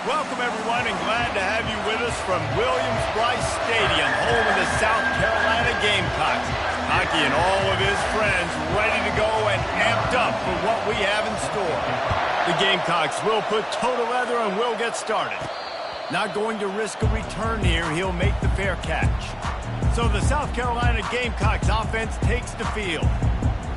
Welcome, everyone, and glad to have you with us from Williams-Brice Stadium, home of the South Carolina Gamecocks. Hockey and all of his friends ready to go and amped up for what we have in store. The Gamecocks will put total leather and will get started. Not going to risk a return here. He'll make the fair catch. So the South Carolina Gamecocks offense takes the field.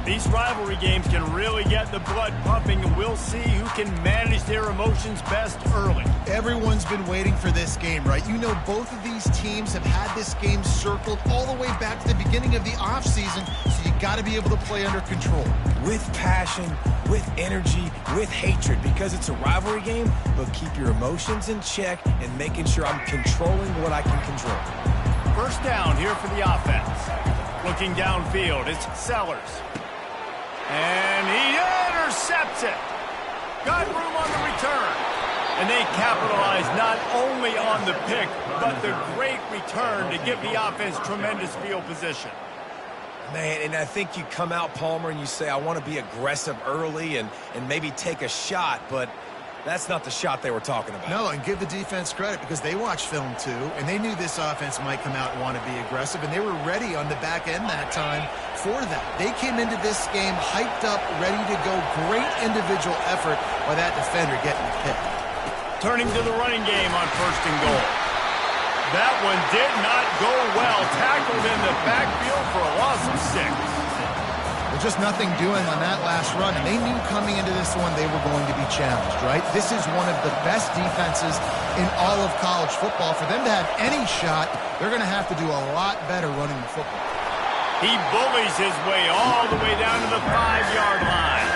These rivalry games can really get the blood pumping, and we'll see who can manage their emotions best early. Everyone's been waiting for this game, right? You know, both of these teams have had this game circled all the way back to the beginning of the offseason, so you got to be able to play under control. With passion, with energy, with hatred, because it's a rivalry game, but keep your emotions in check and making sure I'm controlling what I can control. First down here for the offense. Looking downfield, it's Sellers. And he intercepts it. Got room on the return. And they capitalize not only on the pick, but the great return to give the offense tremendous field position. Man, and I think you come out, Palmer, and you say, I want to be aggressive early and maybe take a shot, but that's not the shot they were talking about. No, and give the defense credit because they watched film too, and they knew this offense might come out and want to be aggressive, and they were ready on the back end that time for that. They came into this game hyped up, ready to go. Great individual effort by that defender getting the pick. Turning to the running game on first and goal. That one did not go well. Tackled in the backfield for a loss of 6. There's just nothing doing on that last run, and they knew coming into this one they were going to be challenged, right? This is one of the best defenses in all of college football. For them to have any shot, they're going to have to do a lot better running the football. He bullies his way all the way down to the 5-yard line.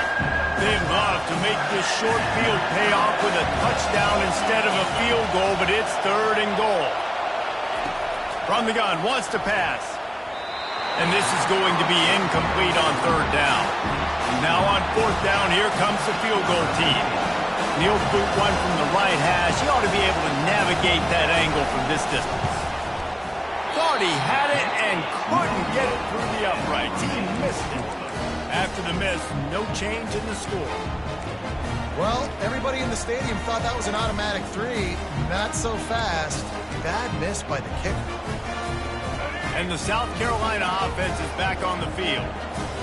They love to make this short field pay off with a touchdown instead of a field goal, but it's third and goal. From the gun, wants to pass. And this is going to be incomplete on third down. Now on fourth down, here comes the field goal team. He'll boot one from the right hash. He ought to be able to navigate that angle from this distance. Thought he had it and couldn't get it through the uprights. He missed it. After the miss, no change in the score. Well, everybody in the stadium thought that was an automatic 3. Not so fast. Bad miss by the kicker. And the South Carolina offense is back on the field.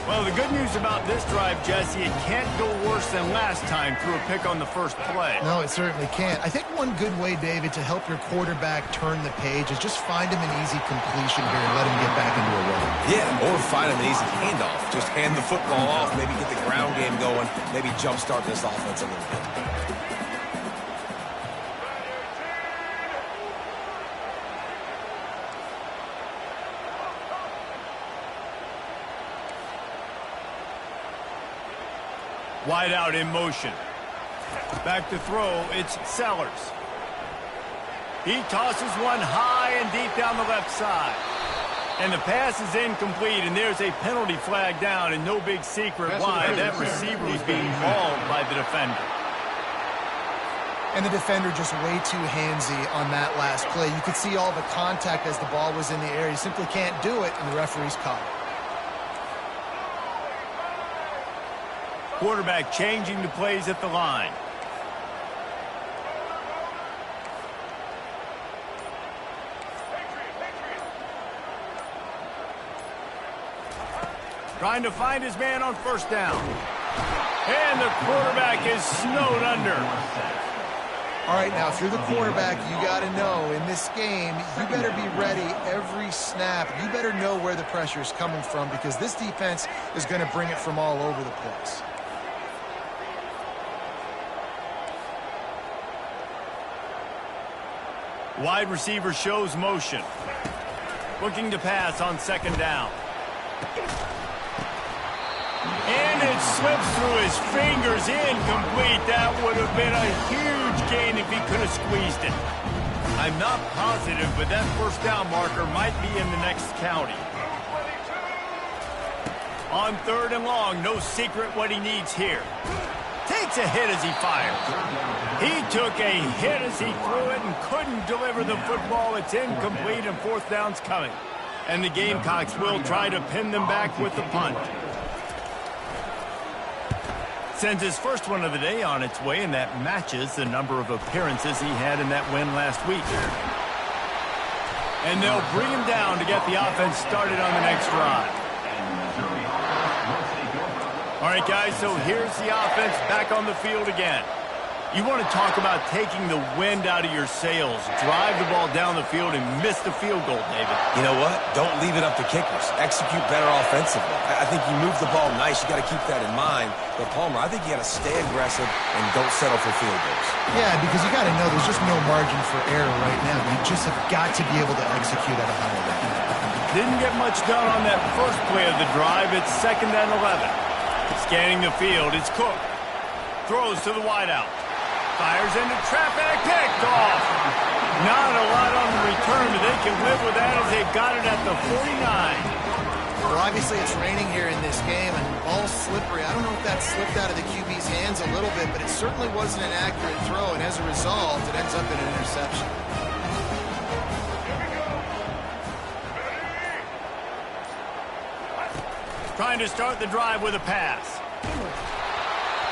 Well, the good news about this drive, Jesse, it can't go worse than last time through a pick on the first play. No, it certainly can't. I think one good way, David, to help your quarterback turn the page is just find him an easy completion here and let him get back into a run. Yeah, or find him an easy handoff. Just hand the football off, maybe get the ground game going, maybe jumpstart this offense a little bit. Wide out in motion. Back to throw, it's Sellers. He tosses one high and deep down the left side. And the pass is incomplete, and there's a penalty flag down, and no big secret why. That receiver was being mauled by the defender. And the defender just way too handsy on that last play. You could see all the contact as the ball was in the air. He simply can't do it, and the referee's caught it. Quarterback changing the plays at the line. Trying to find his man on first down. And the quarterback is snowed under. All right, now, if you're the quarterback, you got to know in this game, you better be ready every snap. You better know where the pressure is coming from because this defense is going to bring it from all over the place. Wide receiver shows motion. Looking to pass on second down. And it slips through his fingers, incomplete. That would have been a huge gain if he could have squeezed it. I'm not positive, but that first down marker might be in the next county. On third and long, no secret what he needs here. Takes a hit as he fires. He took a hit as he threw it and couldn't deliver the football. It's incomplete and fourth down's coming. And the Gamecocks will try to pin them back with the punt. Sends his first one of the day on its way, and that matches the number of appearances he had in that win last week. And they'll bring him down to get the offense started on the next drive. All right, guys, so here's the offense back on the field again. You want to talk about taking the wind out of your sails. Drive the ball down the field and miss the field goal, David. You know what? Don't leave it up to kickers. Execute better offensively. I think you move the ball nice. You got to keep that in mind. But, Palmer, I think you got to stay aggressive and don't settle for field goals. Yeah, because you got to know there's just no margin for error right now. You just have got to be able to execute at a high level. Didn't get much done on that first play of the drive. It's 2nd and 11. Scanning the field, it's Cook. Throws to the wideout. Fires into traffic, picked off. Not a lot on the return, but they can live with that as they've got it at the 49. Well, obviously it's raining here in this game, and ball's slippery. I don't know if that slipped out of the QB's hands a little bit, but it certainly wasn't an accurate throw, and as a result, it ends up in an interception. Trying to start the drive with a pass.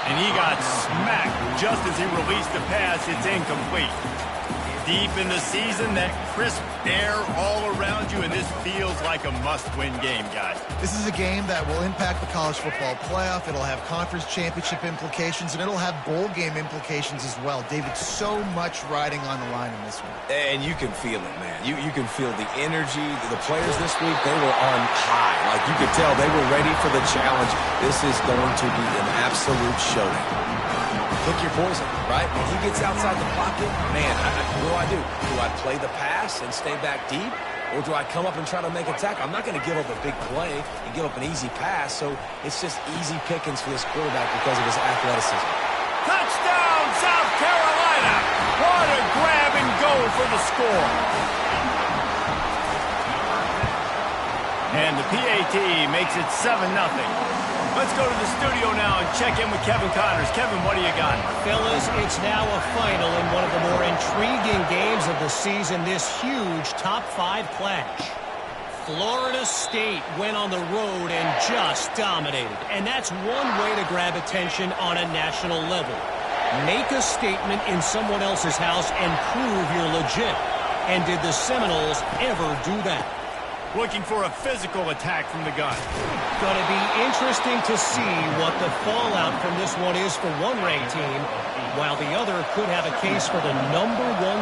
And he got smacked just as he released the pass. It's incomplete. Deep in the season, that crisp air all around you, and this feels like a must-win game, guys. This is a game that will impact the college football playoff. It'll have conference championship implications, and it'll have bowl game implications as well. David, so much riding on the line in this one. And you can feel it, man. You can feel the energy. The players this week, they were on high. Like, you could tell they were ready for the challenge. This is going to be an absolute showdown. Pick your poison, right? When he gets outside the pocket, man, what do? Do I play the pass and stay back deep? Or do I come up and try to make a tackle? I'm not going to give up a big play and give up an easy pass, so it's just easy pickings for this quarterback because of his athleticism. Touchdown, South Carolina! What a grab and go for the score. And the PAT makes it 7-0. Let's go to the studio now and check in with Kevin Connors. Kevin, what do you got? Fellas, it's now a final in one of the more intriguing games of the season, this huge top 5 clash. Florida State went on the road and just dominated. And that's one way to grab attention on a national level. Make a statement in someone else's house and prove you're legit. And did the Seminoles ever do that? Looking for a physical attack from the gun. Going to be interesting to see what the fallout from this one is for one ranked team, while the other could have a case for the #1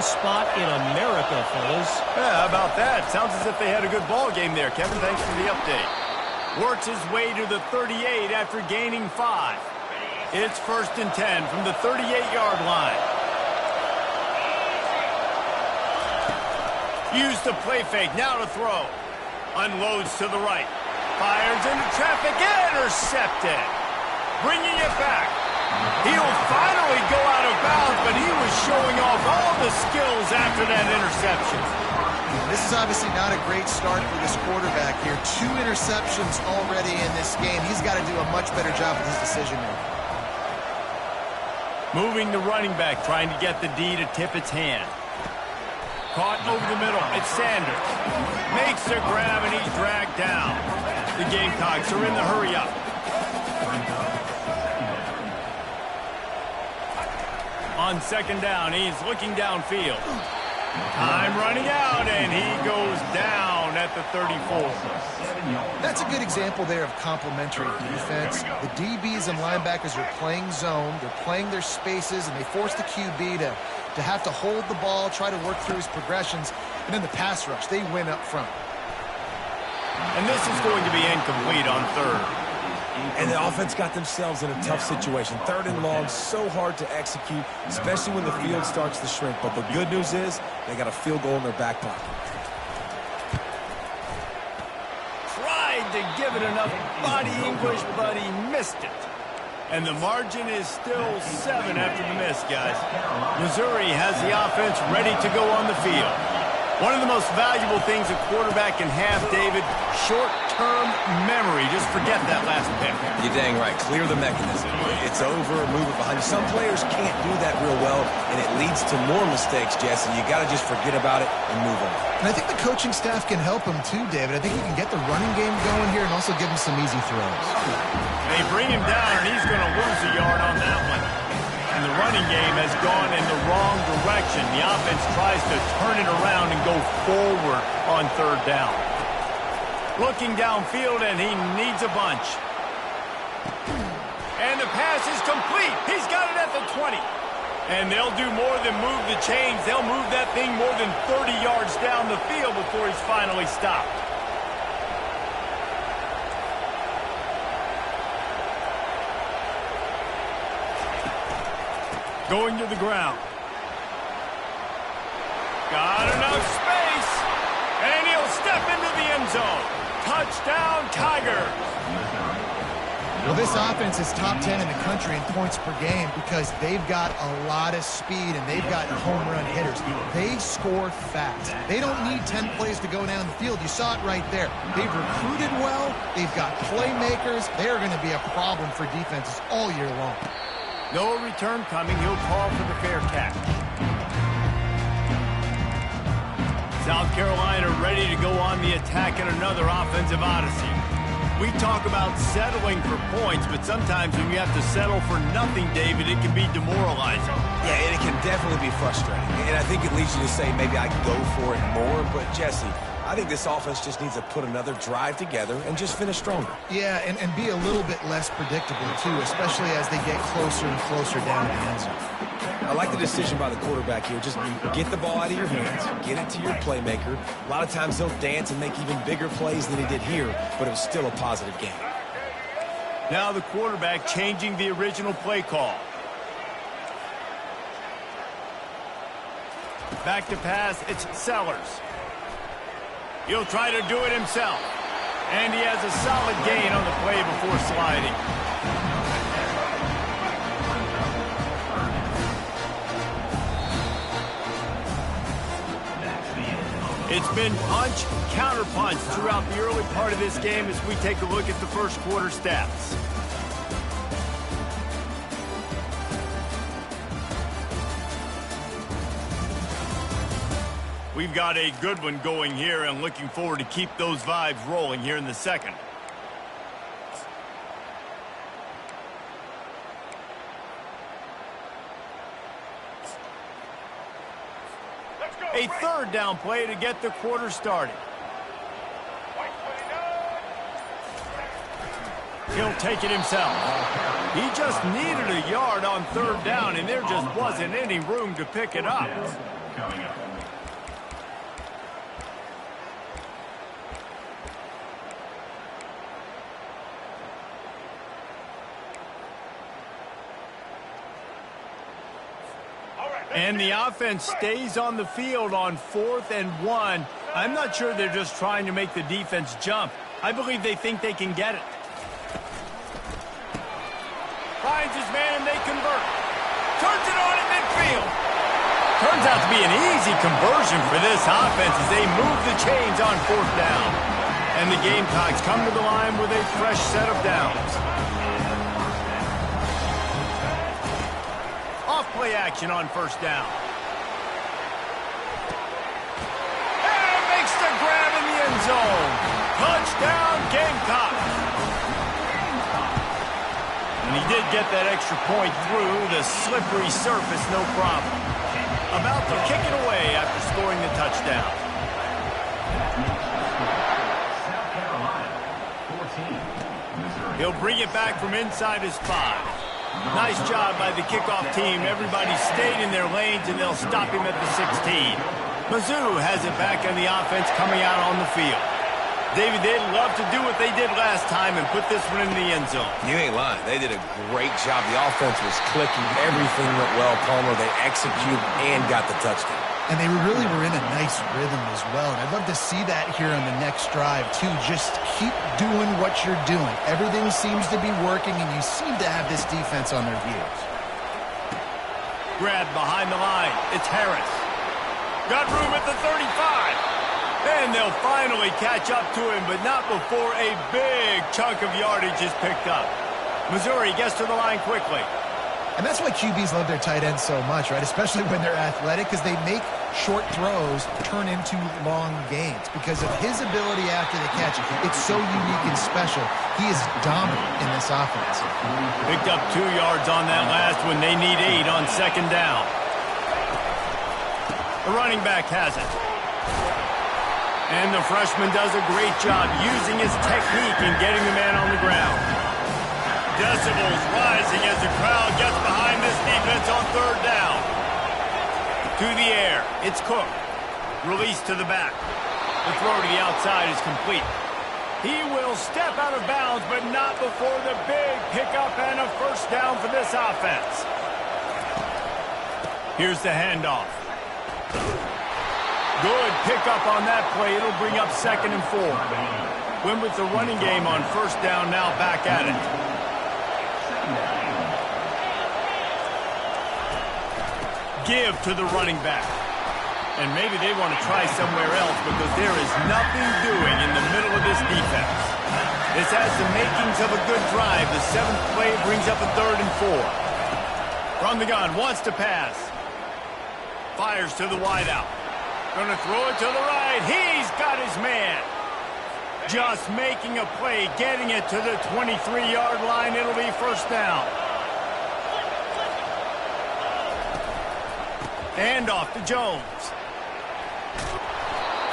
spot in America, fellas. Yeah, how about that? Sounds as if they had a good ball game there. Kevin, thanks for the update. Works his way to the 38 after gaining 5. It's 1st and 10 from the 38-yard line. Use the play fake, now to throw. Unloads to the right. Fires into traffic, intercepted. Bringing it back. He'll finally go out of bounds, but he was showing off all the skills after that interception. This is obviously not a great start for this quarterback here. 2 interceptions already in this game. He's got to do a much better job with his decision making. Moving the running back, trying to get the D to tip its hand. Caught over the middle. It's Sanders. Makes the grab, and he's dragged down. The Gamecocks are in the hurry-up. On 2nd down, he's looking downfield. Time running out, and he goes down at the 34. That's a good example there of complementary defense. The DBs and linebackers are playing zone. They're playing their spaces, and they force the QB to have to hold the ball, try to work through his progressions, and then the pass rush, they win up front. And this is going to be incomplete on 3rd. And the offense got themselves in a tough situation. 3rd and long, so hard to execute, especially when the field starts to shrink. But the good news is they got a field goal in their back pocket. Tried to give it enough body English, but he missed it. And the margin is still 7 after the miss, guys. Missouri has the offense ready to go on the field. One of the most valuable things a quarterback can have, David, short-term memory. Just forget that last pick. You're dang right. Clear the mechanism. It's over, move it behind you. Some players can't do that real well, and it leads to more mistakes, Jesse. You got to just forget about it and move on. And I think the coaching staff can help him too, David. I think he can get the running game going here and also give him some easy throws. They bring him down, and he's going to lose a yard on that one. And the running game has gone in the wrong direction. The offense tries to turn it around and go forward on third down. Looking downfield, and he needs a bunch. And the pass is complete. He's got it at the 20. And they'll do more than move the chains. They'll move that thing more than 30 yards down the field before he's finally stopped. Going to the ground. Got enough space. And he'll step into the end zone. Touchdown, Tigers. Well, this offense is top 10 in the country in points per game because they've got a lot of speed and they've got home run hitters. They score fast. They don't need 10 plays to go down the field. You saw it right there. They've recruited well. They've got playmakers. They're going to be a problem for defenses all year long. No return coming. He'll call for the fair catch. South Carolina ready to go on the attack in another offensive odyssey. We talk about settling for points, but sometimes when you have to settle for nothing, David, it can be demoralizing. Yeah, and it can definitely be frustrating. And I think it leads you to say maybe I go for it more. But, Jesse, I think this offense just needs to put another drive together and just finish stronger. Yeah, and be a little bit less predictable, too, especially as they get closer and closer down the end zone. I like the decision by the quarterback here. Just get the ball out of your hands, get it to your playmaker. A lot of times he'll dance and make even bigger plays than he did here, but it was still a positive game. Now the quarterback changing the original play call. Back to pass, it's Sellers. He'll try to do it himself. And he has a solid gain on the play before sliding. It's been punch, counter punch throughout the early part of this game as we take a look at the first quarter stats. We've got a good one going here and looking forward to keep those vibes rolling here in the second. A third down play to get the quarter started. He'll take it himself. He just needed a yard on third down, and there just wasn't any room to pick it up. And the offense stays on the field on 4th and 1. I'm not sure they're just trying to make the defense jump. I believe they think they can get it. Finds his man and they convert. Turns it on in midfield. Turns out to be an easy conversion for this offense as they move the chains on 4th down. And the Gamecocks come to the line with a fresh set of downs. Play action on first down. And makes the grab in the end zone. Touchdown, Gamecocks. And he did get that extra point through the slippery surface, no problem. About to kick it away after scoring the touchdown. He'll bring it back from inside his 5. Nice job by the kickoff team. Everybody stayed in their lanes, and they'll stop him at the 16. Mizz has it back on the offense coming out on the field. David, they'd love to do what they did last time and put this one in the end zone. You ain't lying. They did a great job. The offense was clicking. Everything went well, Palmer. They executed and got the touchdown. And they really were in a nice rhythm as well. And I'd love to see that here on the next drive, too. Just keep doing what you're doing. Everything seems to be working, and you seem to have this defense on their heels. Grab behind the line. It's Harris. Got room at the 35. And they'll finally catch up to him, but not before a big chunk of yardage is picked up. Missouri gets to the line quickly. And that's why QBs love their tight ends so much, right? Especially when they're athletic, because they make short throws turn into long gains. Because of his ability after the catch, it's so unique and special. He is dominant in this offense. Picked up 2 yards on that last one. They need 8 on second down. The running back has it. And the freshman does a great job using his technique and getting the man on the ground. Decibels rising as the crowd gets behind this defense on third down. To the air. It's Cook. Release to the back. The throw to the outside is complete. He will step out of bounds, but not before the big pickup and a first down for this offense. Here's the handoff. Good pickup on that play. It'll bring up 2nd and 4. Win with the running game on first down, now back at it. Give to the running back. And maybe they want to try somewhere else because there is nothing doing in the middle of this defense. This has the makings of a good drive. The 7th play brings up a 3rd and 4. From the gun, wants to pass. Fires to the wideout. Gonna throw it to the right. He's got his man. Just making a play, getting it to the 23-yard line. It'll be first down. Handoff to Jones.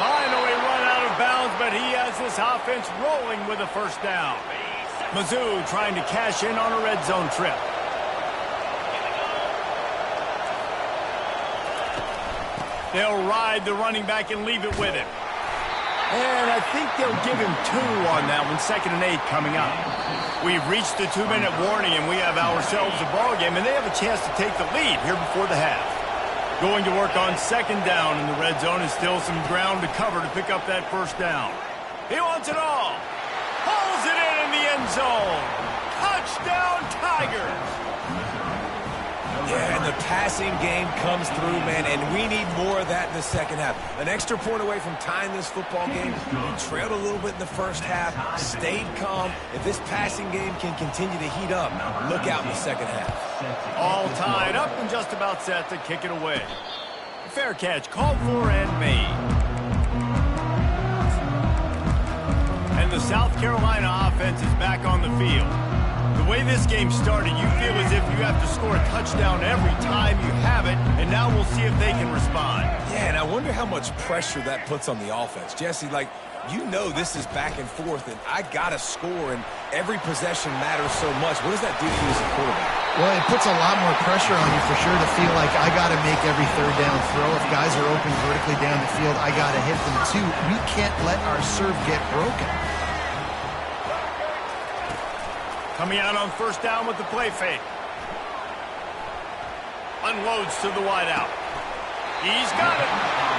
Finally run out of bounds, but he has this offense rolling with a first down. Mizzou trying to cash in on a red zone trip. They'll ride the running back and leave it with him. And I think they'll give him 2 on that one, 2nd and 8 coming up. We've reached the 2-minute warning, and we have ourselves a ball game, and they have a chance to take the lead here before the half. Going to work on second down in the red zone is still some ground to cover to pick up that first down. He wants it all. Pulls it in the end zone. Touchdown, Tigers. Yeah, and the passing game comes through, man, and we need more of that in the second half. An extra point away from tying this football game. We trailed a little bit in the first half, stayed calm. If this passing game can continue to heat up, look out in the second half. All tied up and just about set to kick it away. Fair catch called for and made. And the South Carolina offense is back on the field. The way this game started, you feel as if you have to score a touchdown every time you have it, and now we'll see if they can respond. Yeah, and I wonder how much pressure that puts on the offense. Jesse, like, you know this is back and forth, and I got to score, and every possession matters so much. What does that do to you as a quarterback? Well, it puts a lot more pressure on you for sure to feel like I got to make every third down throw. If guys are open vertically down the field, I got to hit them too. We can't let our serve get broken. Coming out on first down with the play fake. Unloads to the wideout. He's got it.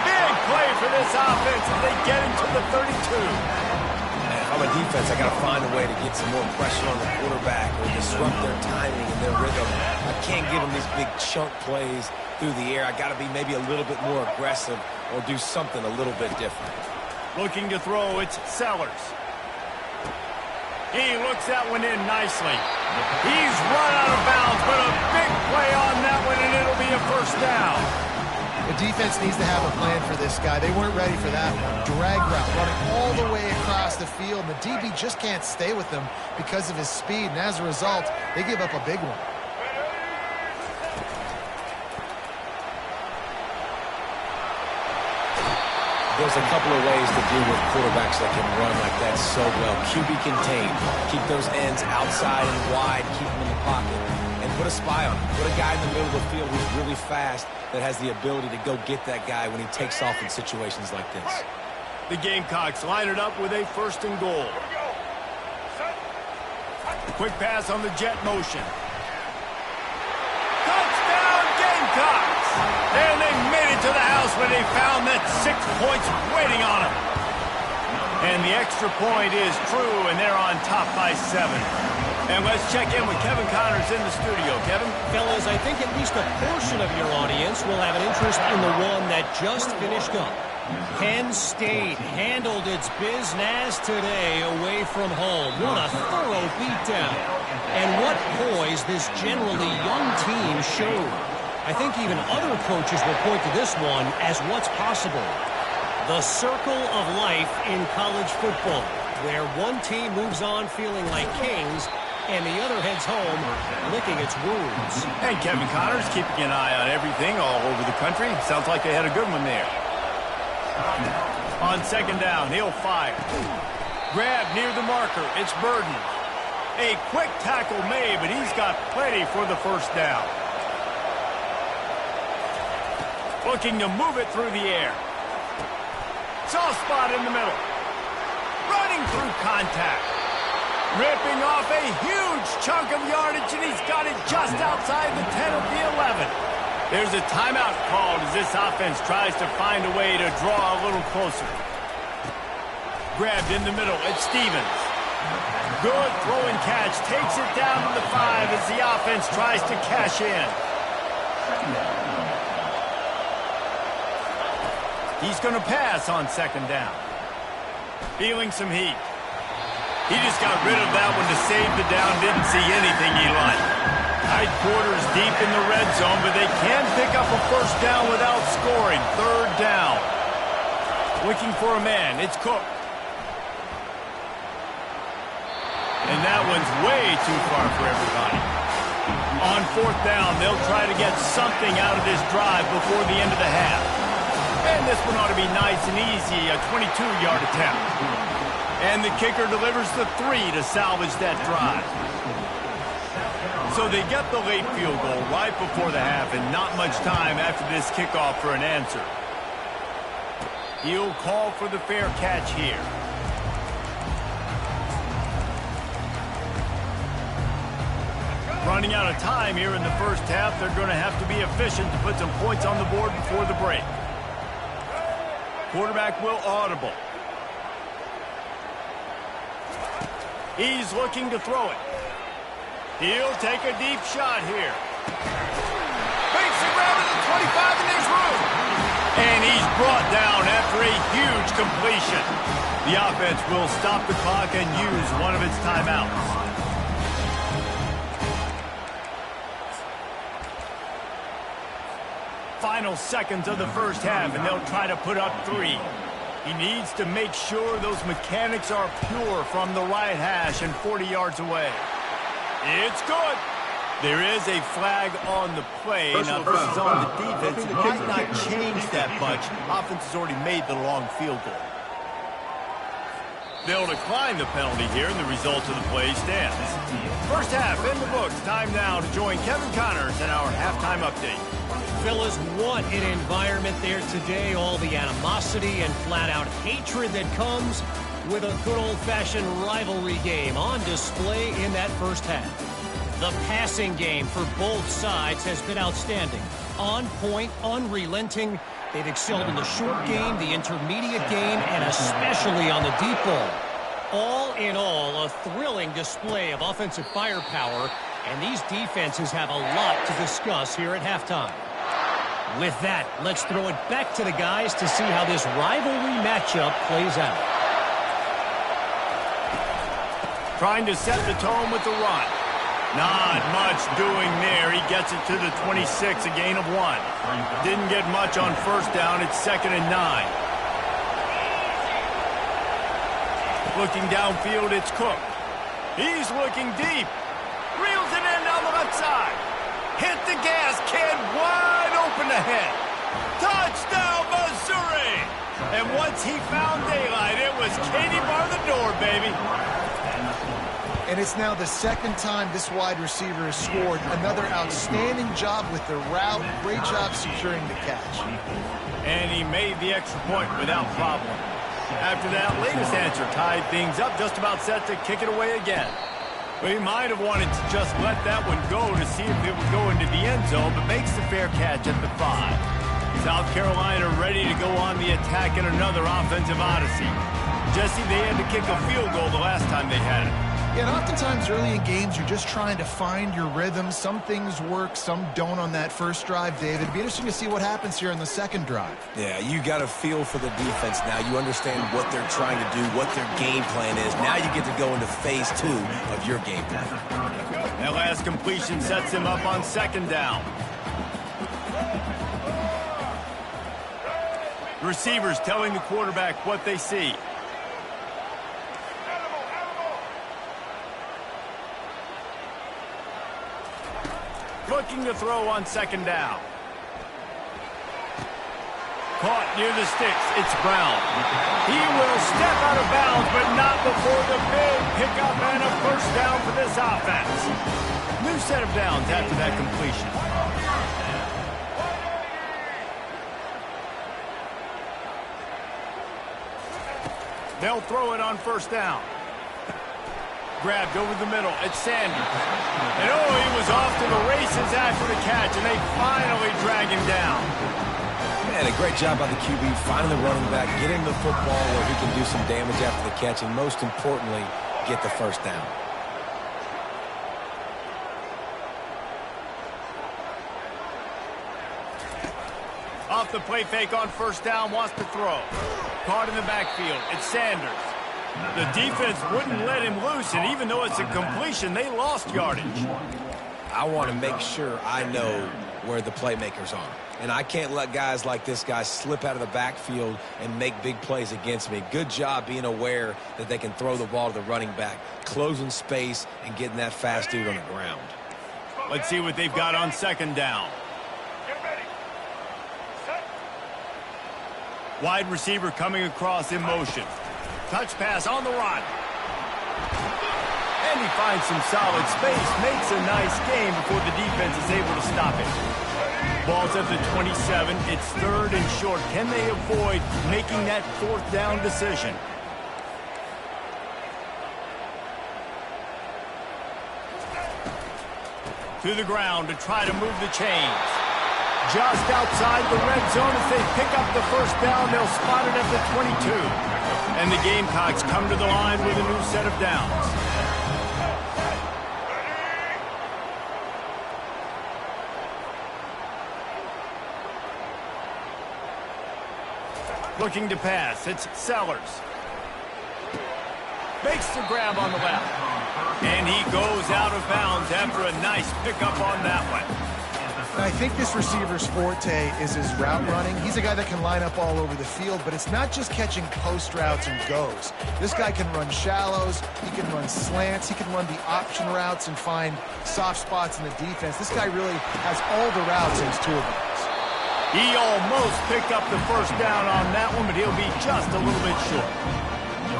Big play for this offense as they get him to the 32. Man, if I'm a defense, I got to find a way to get some more pressure on the quarterback or disrupt their timing and their rhythm. I can't give them these big chunk plays through the air. I got to be maybe a little bit more aggressive or do something a little bit different. Looking to throw, it's Sellers. He looks that one in nicely. He's run out of bounds, but a big play on that one, and it'll be a first down. The defense needs to have a plan for this guy. They weren't ready for that one. Drag route, running all the way across the field. The DB just can't stay with them because of his speed, and as a result, they give up a big one. There's a couple of ways to deal with quarterbacks that can run like that so well. QB contained. Keep those ends outside and wide. Keep them in the pocket. And put a spy on him. Put a guy in the middle of the field who's really fast that has the ability to go get that guy when he takes off in situations like this. The Gamecocks line it up with a first and goal. Quick pass on the jet motion. Touchdown, Gamecocks! And they made it to the house when they found that 6 points waiting on them. And the extra point is true, and they're on top by 7. And let's check in with Kevin Connors in the studio. Kevin? Fellas, I think at least a portion of your audience will have an interest in the one that just finished up. Penn State handled its business today away from home. What a thorough beatdown. And what poise this generally young team showed. I think even other coaches will point to this one as what's possible. The circle of life in college football, where one team moves on feeling like kings and the other heads home licking its wounds. And Kevin Connors keeping an eye on everything all over the country. Sounds like they had a good one there. On second down, he'll fire. Grab near the marker. It's Burden. A quick tackle made, but he's got plenty for the first down. Looking to move it through the air. Soft spot in the middle. Running through contact. Ripping off a huge chunk of yardage, and he's got it just outside the 10 of the 11. There's a timeout called as this offense tries to find a way to draw a little closer. Grabbed in the middle, it's Stevens. Good throw and catch, takes it down to the 5 as the offense tries to cash in. He's going to pass on second down. Feeling some heat. He just got rid of that one to save the down. Didn't see anything he liked. Tight quarters deep in the red zone, but they can pick up a first down without scoring. Third down. Looking for a man. It's Cook. And that one's way too far for everybody. On fourth down, they'll try to get something out of this drive before the end of the half. And this one ought to be nice and easy, a 22-yard attempt. And the kicker delivers the 3 to salvage that drive. So they get the late field goal right before the half and not much time after this kickoff for an answer. He'll call for the fair catch here. Running out of time here in the first half, they're going to have to be efficient to put some points on the board before the break. Quarterback will audible. He's looking to throw it. He'll take a deep shot here. Makes the grab at the 25, and there's room. And he's brought down after a huge completion. The offense will stop the clock and use one of its timeouts. Final seconds of the first half, and they'll try to put up 3. He needs to make sure those mechanics are pure from the right hash and 40 yards away. It's good. There is a flag on the play. Now, this is on the defense. It might not change that much. Offense has already made the long field goal. They'll decline the penalty here, and the result of the play stands. First half in the books. Time now to join Kevin Connors in our halftime update. Fellas, what an environment there today. All the animosity and flat-out hatred that comes with a good old-fashioned rivalry game on display in that first half. The passing game for both sides has been outstanding. On point, unrelenting. They've excelled in the short game, the intermediate game, and especially on the deep ball. All in all, a thrilling display of offensive firepower, and these defenses have a lot to discuss here at halftime. With that, let's throw it back to the guys to see how this rivalry matchup plays out. Trying to set the tone with the run. Not much doing there. He gets it to the 26, a gain of 1. Didn't get much on first down. It's 2nd and 9. Looking downfield, it's Cook. He's looking deep. Reels it in down the left side. Hit the gas, kid, wide open ahead. Touchdown, Missouri! And once he found daylight, it was Katie bar the door, baby. And it's now the second time this wide receiver has scored. Another outstanding job with the route. Great job securing the catch. And he made the extra point without problem. After that latest answer tied things up, just about set to kick it away again. But he might have wanted to just let that one go to see if it would go into the end zone, but makes the fair catch at the 5. South Carolina ready to go on the attack in another offensive odyssey. Jesse, they had to kick a field goal the last time they had it. Yeah, and oftentimes early in games, you're just trying to find your rhythm. Some things work, some don't on that first drive, David. It'd be interesting to see what happens here in the second drive. Yeah, you got a feel for the defense now. You understand what they're trying to do, what their game plan is. Now you get to go into phase 2 of your game plan. That last completion sets him up on second down. Receivers telling the quarterback what they see. Looking to throw on second down. Caught near the sticks. It's Brown. He will step out of bounds, but not before the big pickup and a first down for this offense. New set of downs after that completion. They'll throw it on first down. Grabbed over the middle. It's Sanders. And oh, he was off to the races after the catch, and they finally drag him down. Man, a great job by the QB, finding the running back, getting the football where he can do some damage after the catch, and most importantly, get the first down. Off the play fake on first down, wants to throw. Caught in the backfield. It's Sanders. The defense wouldn't let him loose, and even though it's a completion, they lost yardage. I want to make sure I know where the playmakers are. And I can't let guys like this guy slip out of the backfield and make big plays against me. Good job being aware that they can throw the ball to the running back, closing space and getting that fast dude on the ground. Let's see what they've got on second down. Wide receiver coming across in motion. Touch pass on the run. And he finds some solid space, makes a nice game before the defense is able to stop it. Ball's at the 27. It's third and short. Can they avoid making that fourth down decision? To the ground to try to move the chains. Just outside the red zone as they pick up the first down. They'll spot it at the 22. And the Gamecocks come to the line with a new set of downs. Looking to pass. It's Sellers. Makes the grab on the left. And he goes out of bounds after a nice pickup on that one. I think this receiver's forte is his route running. He's a guy that can line up all over the field, but it's not just catching post routes and goes. This guy can run shallows, he can run slants, he can run the option routes and find soft spots in the defense. This guy really has all the routes in his toolbox. He almost picked up the first down on that one, but he'll be just a little bit short.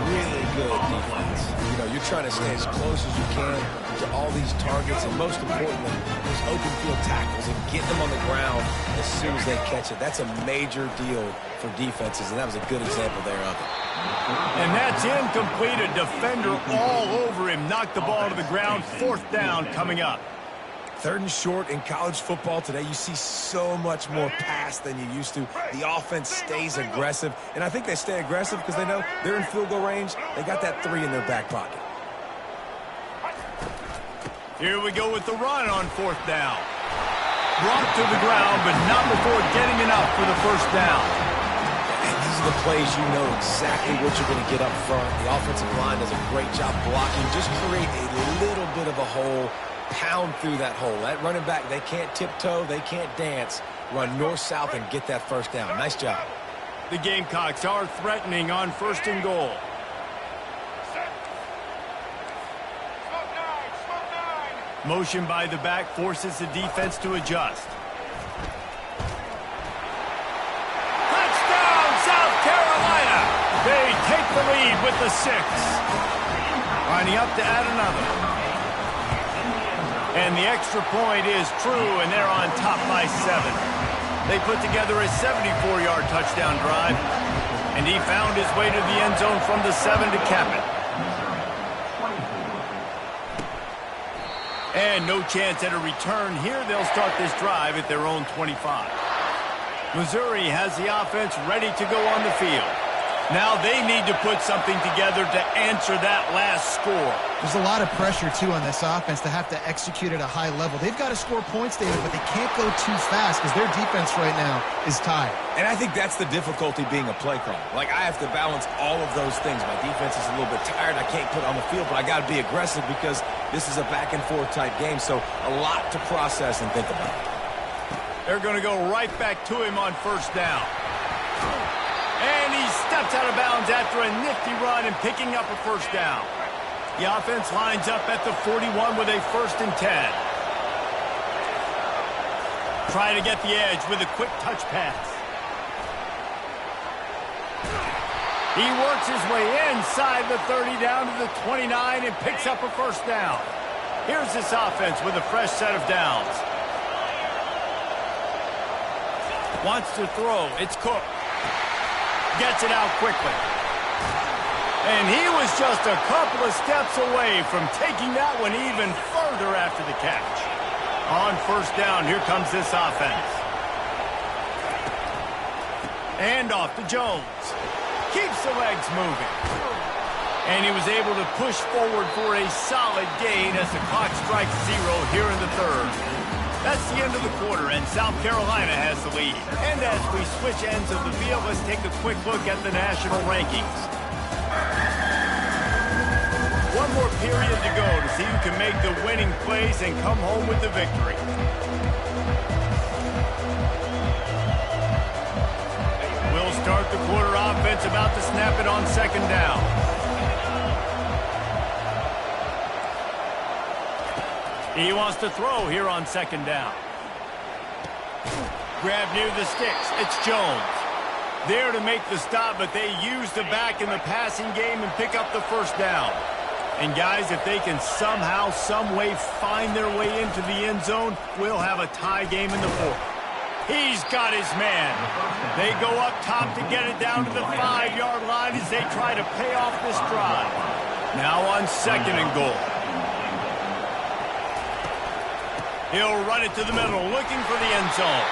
Really good defense. You know, you're trying to stay as close as you can to all these targets, and most importantly, those open field tackles and get them on the ground as soon as they catch it. That's a major deal for defenses, and that was a good example there of it. And that's incomplete. A defender all over him. Knocked the ball to the ground. Fourth down coming up. Third and short in college football today. You see so much more pass than you used to. The offense stays aggressive, and I think they stay aggressive because they know they're in field goal range. They got that 3 in their back pocket. Here we go with the run on fourth down. Brought to the ground, but not before getting enough for the first down. And these are the plays you know exactly what you're going to get up front. The offensive line does a great job blocking. Just create a little bit of a hole. Pound through that hole. That running back, they can't tiptoe, they can't dance. Run north-south and get that first down. Nice job. The Gamecocks are threatening on first and goal. Motion by the back forces the defense to adjust. Touchdown, South Carolina! They take the lead with the 6. Lining up to add another. And the extra point is true, and they're on top by 7. They put together a 74-yard touchdown drive, and he found his way to the end zone from the 7 to cap it. And no chance at a return here. They'll start this drive at their own 25. Missouri has the offense ready to go on the field. Now they need to put something together to answer that last score. There's a lot of pressure, too, on this offense to have to execute at a high level. They've got to score points, David, but they can't go too fast because their defense right now is tired. And I think that's the difficulty being a play caller. Like, I have to balance all of those things. My defense is a little bit tired. I can't put it on the field, but I got to be aggressive because this is a back-and-forth type game, so a lot to process and think about. They're going to go right back to him on first down. And he steps out of bounds after a nifty run and picking up a first down. The offense lines up at the 41 with a 1st and 10. Try to get the edge with a quick touch pass. He works his way inside the 30 down to the 29 and picks up a first down. Here's this offense with a fresh set of downs. Wants to throw. It's Cook. Gets it out quickly. And he was just a couple of steps away from taking that one even further after the catch. On first down, here comes this offense. And off to Jones. Keeps the legs moving. And he was able to push forward for a solid gain as the clock strikes 0 here in the 3rd. That's the end of the quarter, and South Carolina has the lead. And as we switch ends of the field, let's take a quick look at the national rankings. One more period to go to see who can make the winning plays and come home with the victory. We'll start the quarter offense about to snap it on 2nd down. He wants to throw here on 2nd down. Grab near the sticks. It's Jones. There to make the stop, but they use the back in the passing game and pick up the first down. And guys, if they can somehow, some way find their way into the end zone, we'll have a tie game in the 4th. He's got his man. They go up top to get it down to the 5-yard line as they try to pay off this drive. Now on 2nd and goal. He'll run it to the middle, looking for the end zone.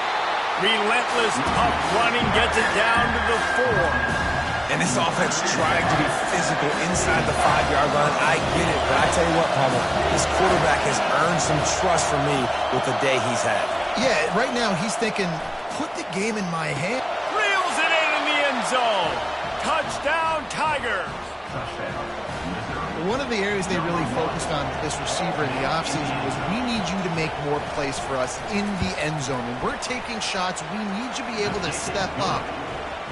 Relentless, tough running, gets it down to the 4. And this offense trying to be physical inside the 5-yard line. I get it, but I tell you what, Palmer, this quarterback has earned some trust from me with the day he's had. Yeah, right now he's thinking, put the game in my hand. Reels it in the end zone. Touchdown, Tigers. One of the areas they really focused on with this receiver in the offseason was we need you to make more plays for us in the end zone. When we're taking shots, we need you to be able to step up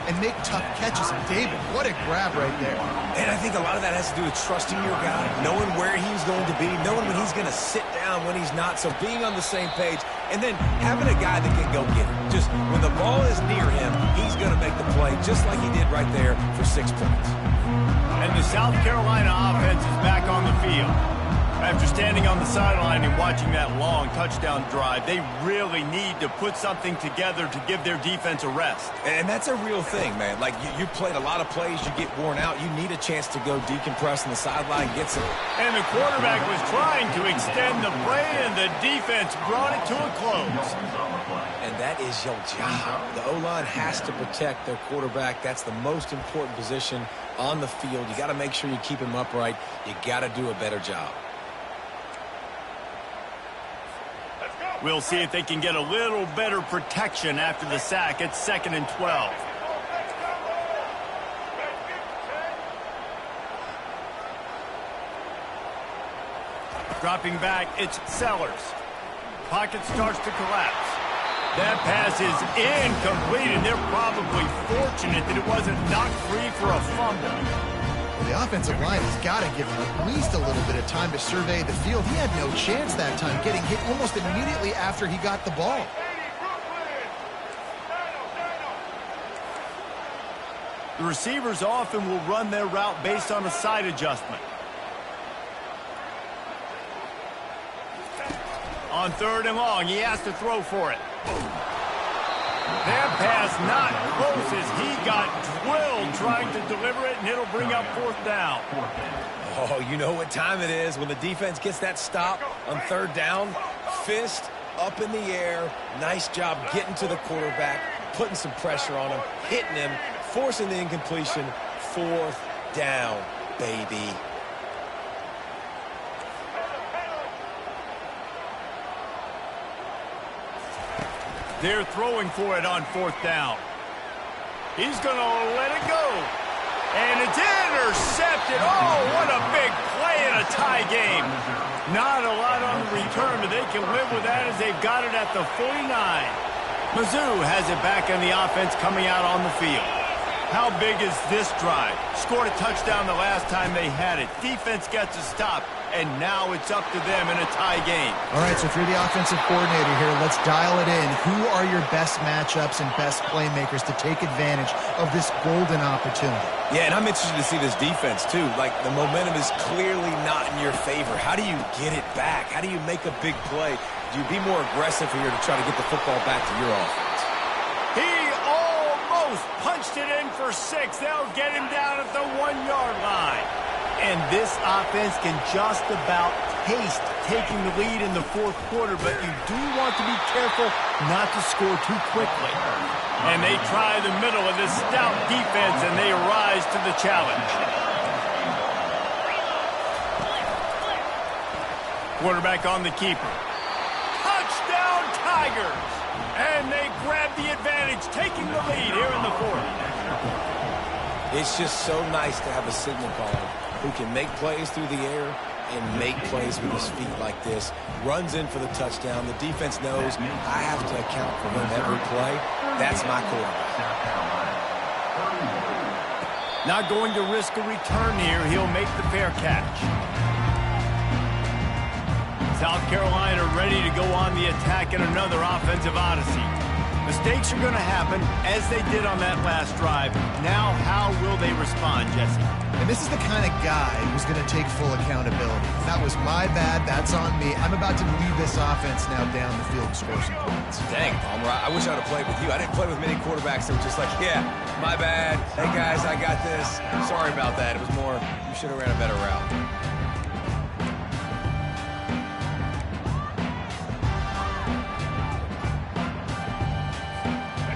and make tough catches. And David, what a grab right there. And I think a lot of that has to do with trusting your guy, knowing where he's going to be, knowing when he's going to sit down, when he's not. So being on the same page, and then having a guy that can go get it. Just when the ball is near him, he's going to make the play just like he did right there for 6 points. And the South Carolina offense is back on the field. After standing on the sideline and watching that long touchdown drive, they really need to put something together to give their defense a rest. And that's a real thing, man. Like, you played a lot of plays, you get worn out, you need a chance to go decompress on the sideline, get some. And the quarterback was trying to extend the play, and the defense brought it to a close. And that is your job. The O-line has to protect their quarterback. That's the most important position on the field. You got to make sure you keep him upright. You got to do a better job. We'll see if they can get a little better protection after the sack. It's 2nd and 12. Dropping back, it's Sellers. Pocket starts to collapse. That pass is incomplete, and they're probably fortunate that it wasn't knocked free for a fumble. The offensive line has got to give him at least a little bit of time to survey the field. He had no chance that time, getting hit almost immediately after he got the ball. The receivers often will run their route based on a side adjustment. On 3rd and long, he has to throw for it. That pass not close as he got drilled trying to deliver it, and it'll bring up 4th down. Oh, you know what time it is when the defense gets that stop on 3rd down. Fist up in the air. Nice job getting to the quarterback, putting some pressure on him, hitting him, forcing the incompletion. 4th down, baby. They're throwing for it on 4th down. He's going to let it go. And it's intercepted. Oh, what a big play in a tie game. Not a lot on the return, but they can live with that as they've got it at the 49. Mizz has it back on the offense coming out on the field. How big is this drive? Scored a touchdown the last time they had it. Defense gets a stop, and now it's up to them in a tie game. All right, so if you're the offensive coordinator here, let's dial it in. Who are your best matchups and best playmakers to take advantage of this golden opportunity? Yeah, and I'm interested to see this defense, too. Like, the momentum is clearly not in your favor. How do you get it back? How do you make a big play? Do you be more aggressive here to try to get the football back to your offense? He almost punched it in for 6. They'll get him down at the 1-yard line. And this offense can just about taste taking the lead in the 4th quarter, but you do want to be careful not to score too quickly. And they try the middle of this stout defense, and they rise to the challenge. Quarterback on the keeper. Touchdown, Tigers! And they grab the advantage, taking the lead here in the 4th. It's just so nice to have a signal caller who can make plays through the air and make plays with his feet like this. Runs in for the touchdown. The defense knows I have to account for him every play. That's my quarterback. Not going to risk a return here. He'll make the fair catch. South Carolina ready to go on the attack in another offensive odyssey. Mistakes are going to happen, as they did on that last drive. Now, how will they respond, Jesse? And this is the kind of guy who's going to take full accountability. That was my bad. That's on me. I'm about to lead this offense now down the field and score some points. Dang, Palmer, I wish I would have played with you. I didn't play with many quarterbacks that were just like, yeah, my bad. Hey, guys, I got this. Sorry about that. It was more, you should have ran a better route.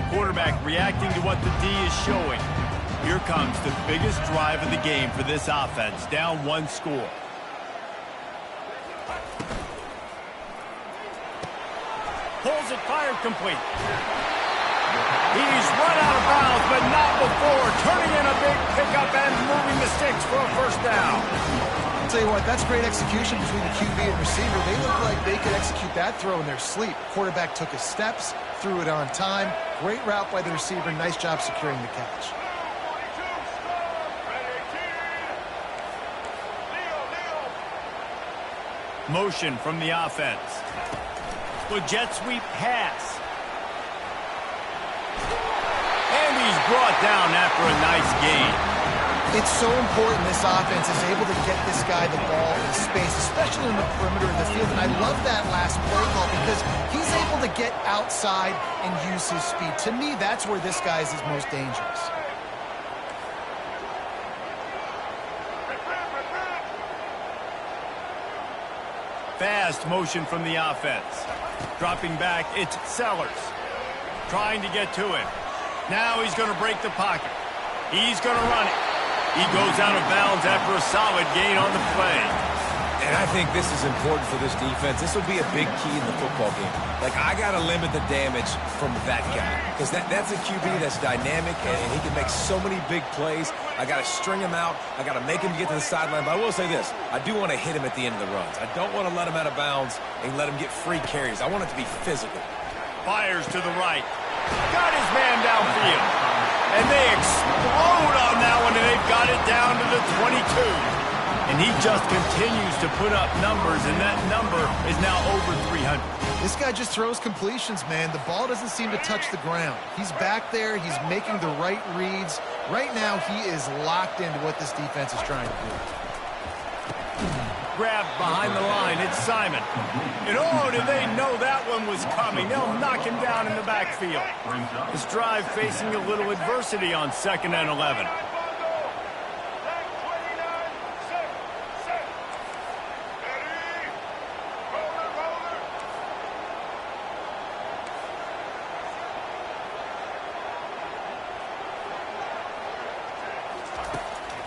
Quarterback reacting to what the D is showing. Here comes the biggest drive of the game for this offense, down 1 score. Pulls it, fired complete. He's run out of bounds, but not before turning in a big pickup and moving the sticks for a 1st down. I'll tell you what, that's great execution between the QB and receiver. They look like they could execute that throw in their sleep. Quarterback took his steps, threw it on time. Great route by the receiver. Nice job securing the catch. Motion from the offense. With jet sweep pass. And he's brought down after a nice gain. It's so important this offense is able to get this guy the ball in space, especially in the perimeter of the field. And I love that last play call because he's able to get outside and use his speed. To me, that's where this guy is his most dangerous. Fast motion from the offense. Dropping back, it's Sellers. Trying to get to him. Now he's going to break the pocket. He's going to run it. He goes out of bounds after a solid gain on the play. And I think this is important for this defense. This will be a big key in the football game. Like, I got to limit the damage from that guy. Because that's a QB that's dynamic, and he can make so many big plays. I got to string him out. I got to make him get to the sideline. But I will say this. I do want to hit him at the end of the runs. I don't want to let him out of bounds and let him get free carries. I want it to be physical. Fires to the right. Got his man downfield. And they explode on that one, and they've got it down to the 22. And he just continues to put up numbers, and that number is now over 300. This guy just throws completions, man. The ball doesn't seem to touch the ground. He's back there. He's making the right reads. Right now, he is locked into what this defense is trying to do. Grabbed behind the line, it's Simon. And oh, did they know that one was coming. They'll knock him down in the backfield. His drive facing a little adversity on 2nd and 11.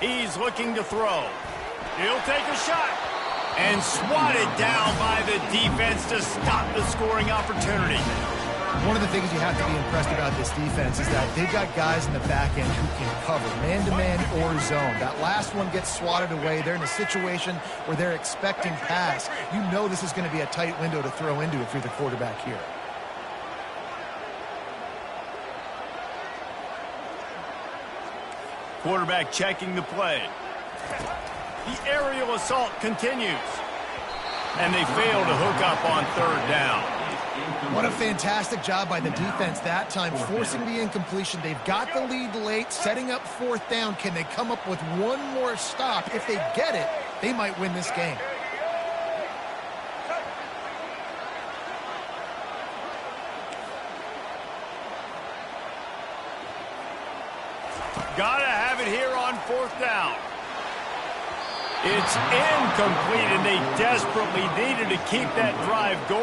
He's looking to throw. He'll take a shot. And swatted down by the defense to stop the scoring opportunity. One of the things you have to be impressed about this defense is that they've got guys in the back end who can cover man-to-man or zone. That last one gets swatted away. They're in a situation where they're expecting pass. You know this is going to be a tight window to throw into if you're the quarterback here. Quarterback checking the play. The aerial assault continues. And they fail to hook up on third down. What a fantastic job by the defense that time, forcing the incompletion. They've got the lead late, setting up fourth down. Can they come up with one more stop? If they get it, they might win this game. Gotta have it here on fourth down. It's incomplete, and they desperately needed to keep that drive going.